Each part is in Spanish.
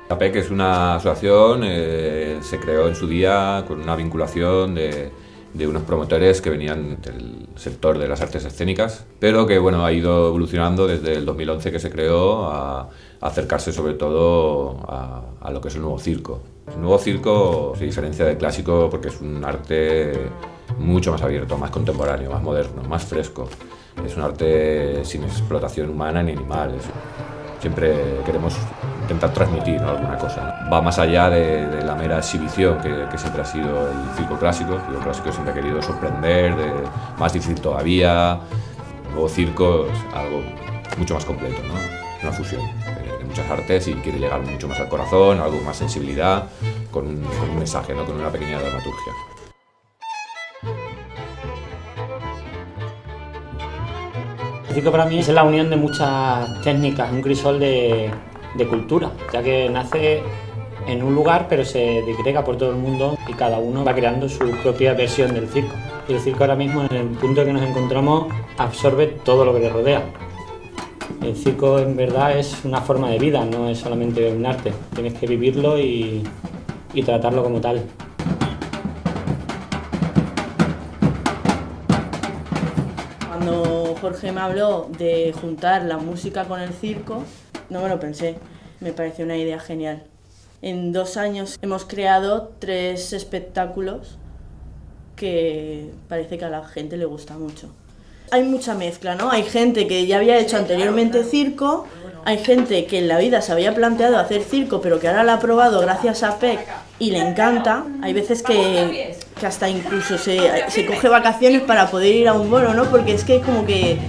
APEC es una asociación, se creó en su día con una vinculación de unos promotores que venían del sector de las artes escénicas, pero que bueno, ha ido evolucionando desde el 2011 que se creó a acercarse sobre todo a lo que es el nuevo circo. El nuevo circo se diferencia del clásico porque es un arte mucho más abierto, más contemporáneo, más moderno, más fresco. Es un arte sin explotación humana ni animal. Siempre queremos intentar transmitir, ¿no?, alguna cosa, ¿no? Va más allá de la mera exhibición que siempre ha sido el circo clásico. El circo clásico siempre ha querido sorprender, más difícil todavía. El nuevo circo es algo mucho más completo, ¿no? Es una fusión de muchas artes y quiere llegar mucho más al corazón, algo más sensibilidad, con un mensaje, ¿no?, con una pequeña dramaturgia. El circo para mí es la unión de muchas técnicas, un crisol de cultura, ya que nace en un lugar pero se digrega por todo el mundo y cada uno va creando su propia versión del circo. Y el circo ahora mismo, en el punto en que nos encontramos, absorbe todo lo que le rodea. El circo en verdad es una forma de vida, no es solamente un arte. Tienes que vivirlo y tratarlo como tal. Cuando Jorge me habló de juntar la música con el circo, no me lo pensé, me pareció una idea genial. En 2 años hemos creado 3 espectáculos que parece que a la gente le gusta mucho. Hay mucha mezcla, ¿no? Hay gente que ya había hecho anteriormente circo, hay gente que en la vida se había planteado hacer circo pero que ahora la ha probado gracias a PEC y le encanta. Hay veces que hasta incluso se coge vacaciones para poder ir a un bolo, ¿no? Porque es que como que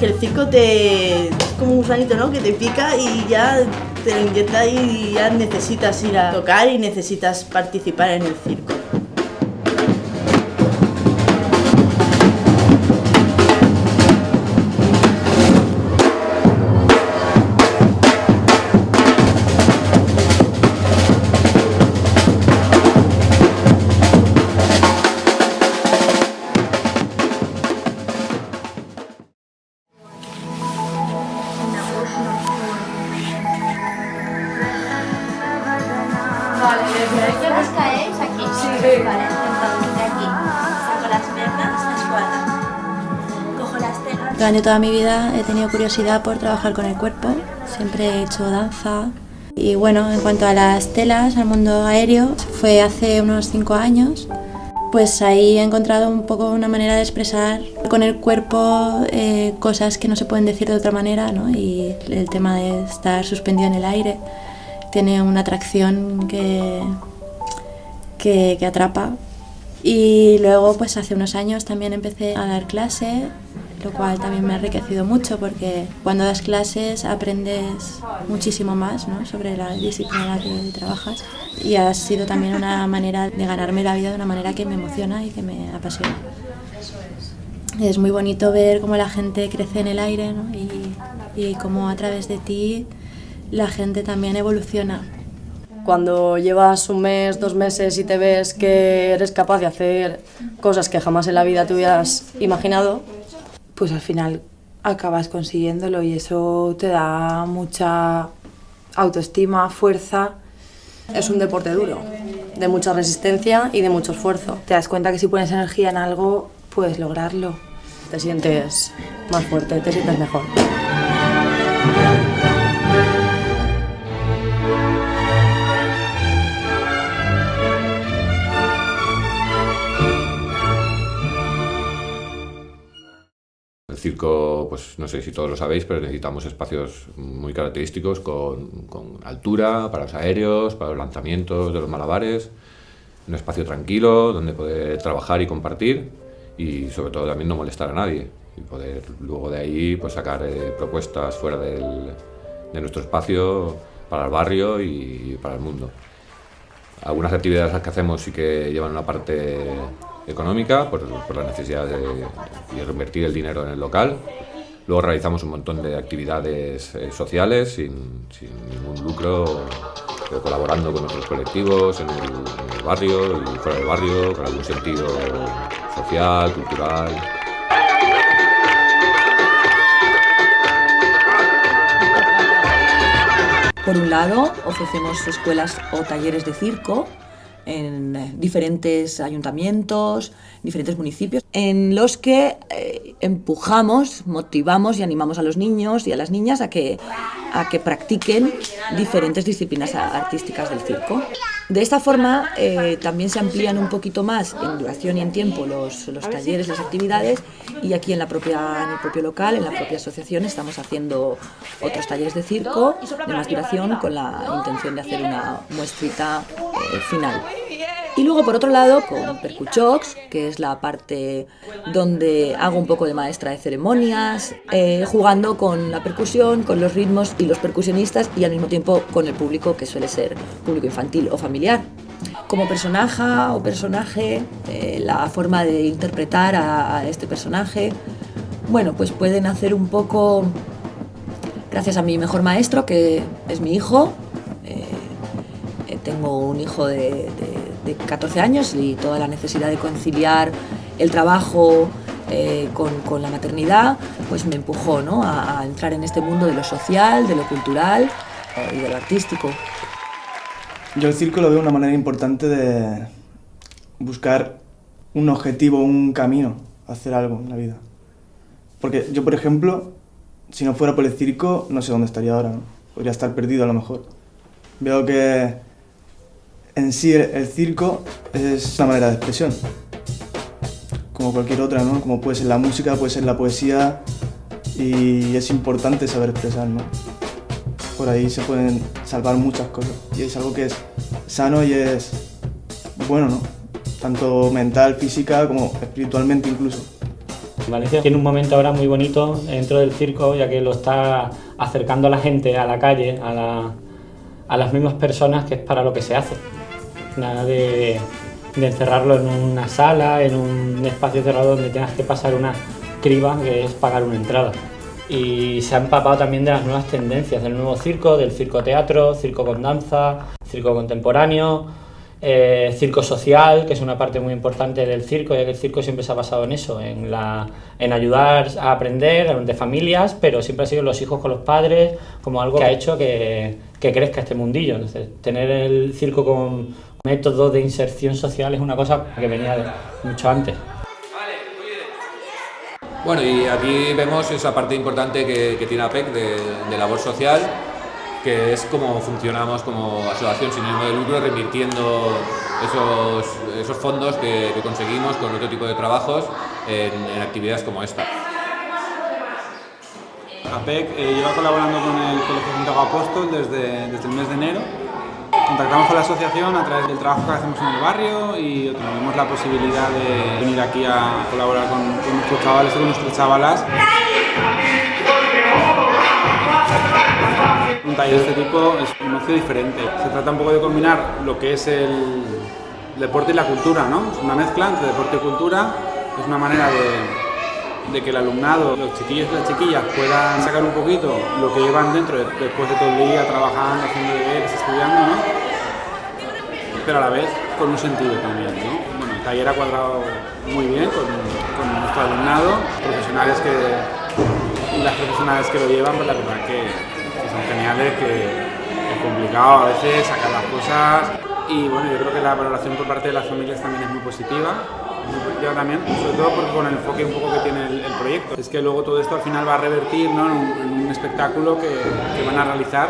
el circo es como un gusanito, ¿no?, que te pica y ya te lo inyecta y ya necesitas ir a tocar y necesitas participar en el circo. Vale, ¿os caéis aquí? Sí. Vale, entonces de aquí saco las piernas, las cuatro. Cojo las telas. Durante toda mi vida he tenido curiosidad por trabajar con el cuerpo, siempre he hecho danza. Y bueno, en cuanto a las telas, al mundo aéreo, fue hace unos 5 años. Pues ahí he encontrado un poco una manera de expresar con el cuerpo cosas que no se pueden decir de otra manera, ¿no? Y el tema de estar suspendido en el aire tiene una atracción que atrapa. Y luego, pues hace unos años también empecé a dar clase, lo cual también me ha enriquecido mucho porque cuando das clases aprendes muchísimo más, ¿no?, sobre la disciplina en la que trabajas, y ha sido también una manera de ganarme la vida de una manera que me emociona y que me apasiona. Es muy bonito ver cómo la gente crece en el aire, ¿no?, y cómo a través de ti la gente también evoluciona. Cuando llevas 1 mes, 2 meses y te ves que eres capaz de hacer cosas que jamás en la vida te hubieras imaginado, pues al final acabas consiguiéndolo y eso te da mucha autoestima, fuerza. es un deporte duro, de mucha resistencia y de mucho esfuerzo. Te das cuenta que si pones energía en algo, puedes lograrlo. Te sientes más fuerte, te sientes mejor. El circo, pues no sé si todos lo sabéis, pero necesitamos espacios muy característicos con altura, para los aéreos, para los lanzamientos de los malabares, un espacio tranquilo donde poder trabajar y compartir y sobre todo también no molestar a nadie y poder luego de ahí pues sacar propuestas fuera de nuestro espacio para el barrio y para el mundo. Algunas actividades que hacemos sí que llevan una parte económica por la necesidad de reinvertir el dinero en el local. Luego realizamos un montón de actividades sociales sin ningún lucro, pero colaborando con otros colectivos en el barrio y fuera del barrio, con algún sentido social, cultural. Por un lado, ofrecemos escuelas o talleres de circo en diferentes ayuntamientos, diferentes municipios, en los que empujamos, motivamos y animamos a los niños y a las niñas a que practiquen diferentes disciplinas artísticas del circo. De esta forma también se amplían un poquito más en duración y en tiempo los talleres, las actividades, y aquí en el propio local, en la propia asociación, estamos haciendo otros talleres de circo de más duración con la intención de hacer una muestrita final. Y luego, por otro lado, con Percuchocs, que es la parte donde hago un poco de maestra de ceremonias, jugando con la percusión, con los ritmos y los percusionistas, y al mismo tiempo con el público, que suele ser público infantil o familiar. Como personaje o personaje, la forma de interpretar a este personaje, bueno, pues pueden hacer un poco, gracias a mi mejor maestro, que es mi hijo. Tengo un hijo de 14 años y toda la necesidad de conciliar el trabajo con la maternidad, pues me empujó, ¿no?, a entrar en este mundo de lo social, de lo cultural y de lo artístico. Yo el circo lo veo una manera importante de buscar un objetivo, un camino, hacer algo en la vida. Porque yo, por ejemplo, si no fuera por el circo, no sé dónde estaría ahora, ¿no? Podría estar perdido a lo mejor. Veo que en sí el circo es una manera de expresión, como cualquier otra, ¿no? Como puede ser la música, puede ser la poesía, y es importante saber expresar, ¿no? Por ahí se pueden salvar muchas cosas, y es algo que es sano y es bueno, ¿no? Tanto mental, física, como espiritualmente incluso. Valencia tiene un momento ahora muy bonito dentro del circo, ya que lo está acercando a la gente, a la calle, a las mismas personas, que es para lo que se hace. Nada de encerrarlo en una sala, en un espacio cerrado donde tengas que pasar una criba, que es pagar una entrada. Y se ha empapado también de las nuevas tendencias del nuevo circo, del circo-teatro, circo con danza, circo contemporáneo, circo social, que es una parte muy importante del circo, ya que el circo siempre se ha basado en eso, en ayudar a aprender de familias, pero siempre ha sido los hijos con los padres, como algo que ha hecho que crezca este mundillo. Entonces, tener el circo con métodos de inserción social es una cosa que venía de mucho antes. Bueno, y aquí vemos esa parte importante que tiene APEC de labor social, que es cómo funcionamos como asociación sin ánimo de lucro, revirtiendo esos fondos que conseguimos con otro tipo de trabajos en actividades como esta. APEC lleva colaborando con el Colegio Santiago Apóstol desde el mes de enero. Contactamos con la asociación a través del trabajo que hacemos en el barrio y tuvimos la posibilidad de venir aquí a colaborar con nuestros chavales y con nuestras chavalas. Un taller de este tipo es un ocio diferente. Se trata un poco de combinar lo que es el deporte y la cultura, ¿no? Es una mezcla entre deporte y cultura. Es una manera de que el alumnado, los chiquillos y las chiquillas puedan sacar un poquito lo que llevan dentro después de todo el día trabajando, haciendo deberes, estudiando, ¿no? Pero a la vez con un sentido también, ¿no? Bueno, el taller ha cuadrado muy bien con nuestro alumnado, profesionales y las profesionales que lo llevan, pues la verdad que son geniales, que es complicado a veces sacar las cosas, y bueno, yo creo que la valoración por parte de las familias también es muy positiva también, sobre todo porque con el enfoque un poco que tiene el proyecto. Es que luego todo esto al final va a revertir, ¿no?, en un espectáculo que van a realizar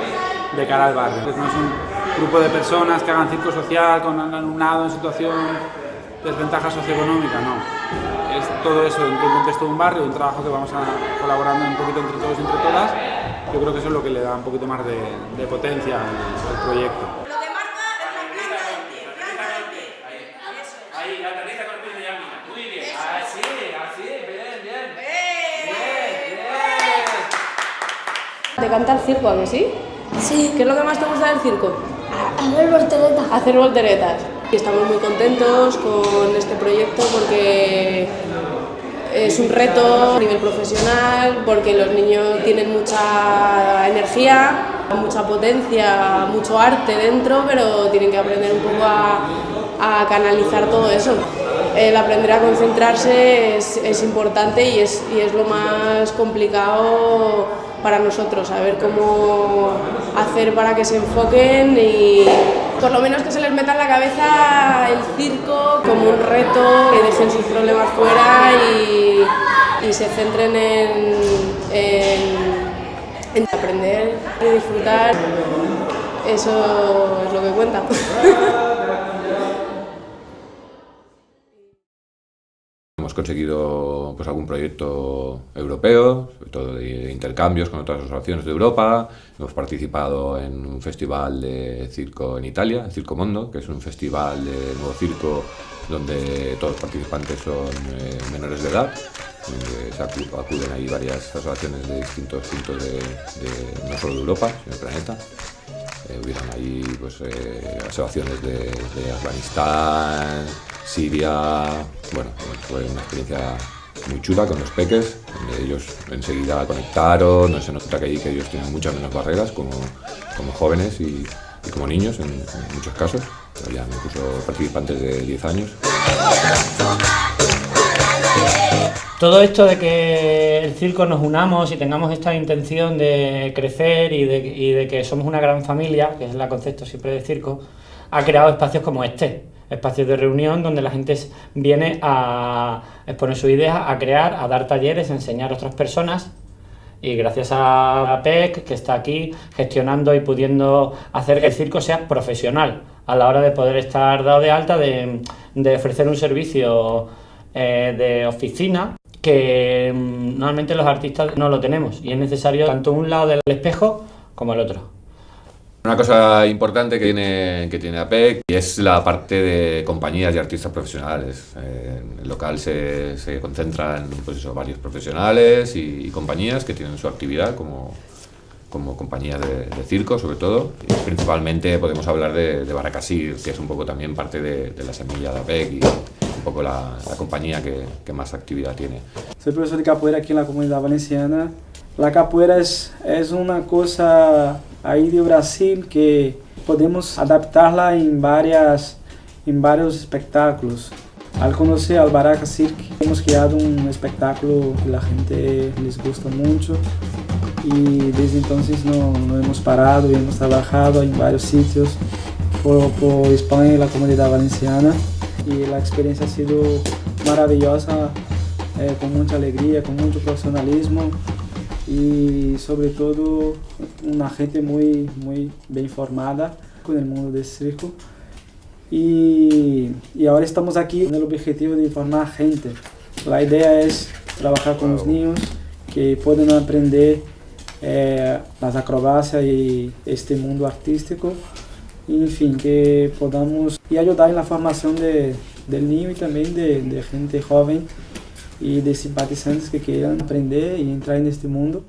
de cara al barrio. Entonces no es un grupo de personas que hagan circo social con alumnado en situación de desventaja socioeconómica, no. Es todo eso dentro del contexto de un barrio, un trabajo que vamos colaborando un poquito entre todos y entre todas. Yo creo que eso es lo que le da un poquito más de potencia al proyecto. ¿Te encanta el circo, a que sí? Sí. ¿Qué es lo que más te gusta del circo? Hacer volteretas. Hacer volteretas. Y estamos muy contentos con este proyecto porque es un reto a nivel profesional, porque los niños tienen mucha energía, mucha potencia, mucho arte dentro, pero tienen que aprender un poco a canalizar todo eso. El aprender a concentrarse es importante y es lo más complicado para nosotros, saber cómo hacer para que se enfoquen y por lo menos que se les meta en la cabeza el circo como un reto, que dejen sus problemas fuera y se centren en aprender y disfrutar. Eso es lo que cuenta. Hemos conseguido pues, algún proyecto europeo, sobre todo de intercambios con otras asociaciones de Europa. Hemos participado en un festival de circo en Italia, el Circo Mondo, que es un festival de nuevo circo donde todos los participantes son menores de edad, donde se acuden ahí varias asociaciones de distintos puntos no solo de Europa, sino del planeta. Hubieron ahí pues, asociaciones de Afganistán, Siria. Bueno, fue una experiencia muy chula con los peques, donde ellos enseguida conectaron. Se nota que ellos tienen muchas menos barreras como jóvenes y como niños en muchos casos. Había incluso participantes de 10 años. Todo esto de que el circo nos unamos y tengamos esta intención de crecer y de que somos una gran familia, que es el concepto siempre de circo, ha creado espacios como este, espacios de reunión donde la gente viene a exponer sus ideas, a crear, a dar talleres, a enseñar a otras personas. Y gracias a APEC, que está aquí gestionando y pudiendo hacer que el circo sea profesional a la hora de poder estar dado de alta, de ofrecer un servicio de oficina que normalmente los artistas no lo tenemos y es necesario tanto un lado del espejo como el otro. Una cosa importante que tiene APEC es la parte de compañías y artistas profesionales. En el local se concentran pues varios profesionales y compañías que tienen su actividad como compañías de circo, sobre todo. Y principalmente podemos hablar de Baracasir, que es un poco también parte de la semilla de APEC y un poco la compañía que más actividad tiene. Soy profesor de capoeira aquí en la Comunidad Valenciana. La capoeira es una cosa ahí de Brasil que podemos adaptarla en varios espectáculos. Al conocer al Baraca Cirque, hemos creado un espectáculo que la gente les gusta mucho y desde entonces no hemos parado y hemos trabajado en varios sitios por España y la Comunidad Valenciana y la experiencia ha sido maravillosa, con mucha alegría, con mucho profesionalismo y sobre todo una gente muy bien formada con el mundo del circo. Y ahora estamos aquí con el objetivo de formar gente. La idea es trabajar con los niños que puedan aprender las acrobacias y este mundo artístico. Y, en fin, que podamos ayudar en la formación del niño y también de gente joven y de simpatizantes que quieran aprender y entrar en este mundo.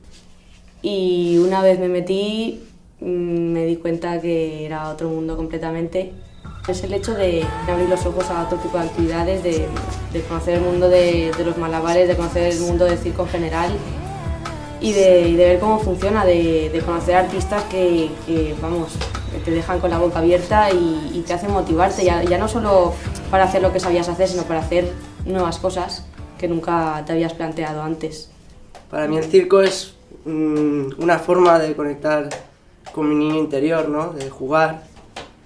Y una vez me metí, me di cuenta que era otro mundo completamente. Es el hecho de abrir los ojos a otro tipo de actividades, de conocer el mundo de los malabares, de conocer el mundo del circo en general y de ver cómo funciona, de conocer artistas que te dejan con la boca abierta y te hacen motivarte, ya no solo para hacer lo que sabías hacer, sino para hacer nuevas cosas que nunca te habías planteado antes. Para mí el circo es una forma de conectar con mi niño interior, ¿no? De jugar.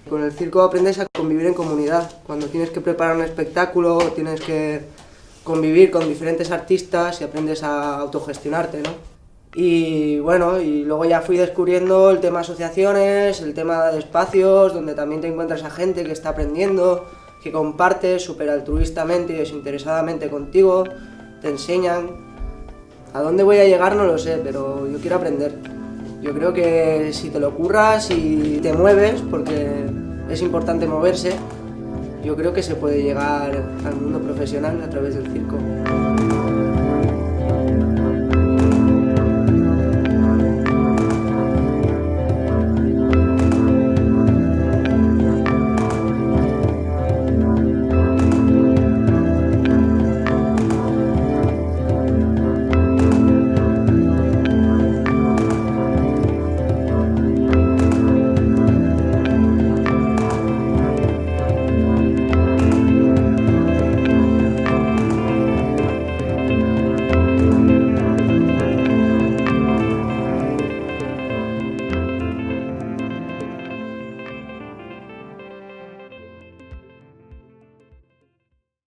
Con el circo aprendes a convivir en comunidad. Cuando tienes que preparar un espectáculo, tienes que convivir con diferentes artistas y aprendes a autogestionarte, ¿no? Y bueno, y luego ya fui descubriendo el tema asociaciones, el tema de espacios, donde también te encuentras a gente que está aprendiendo, que comparte súper altruistamente y desinteresadamente contigo, te enseñan. ¿A dónde voy a llegar? No lo sé, pero yo quiero aprender. Yo creo que si te lo curras y te mueves, porque es importante moverse, yo creo que se puede llegar al mundo profesional a través del circo.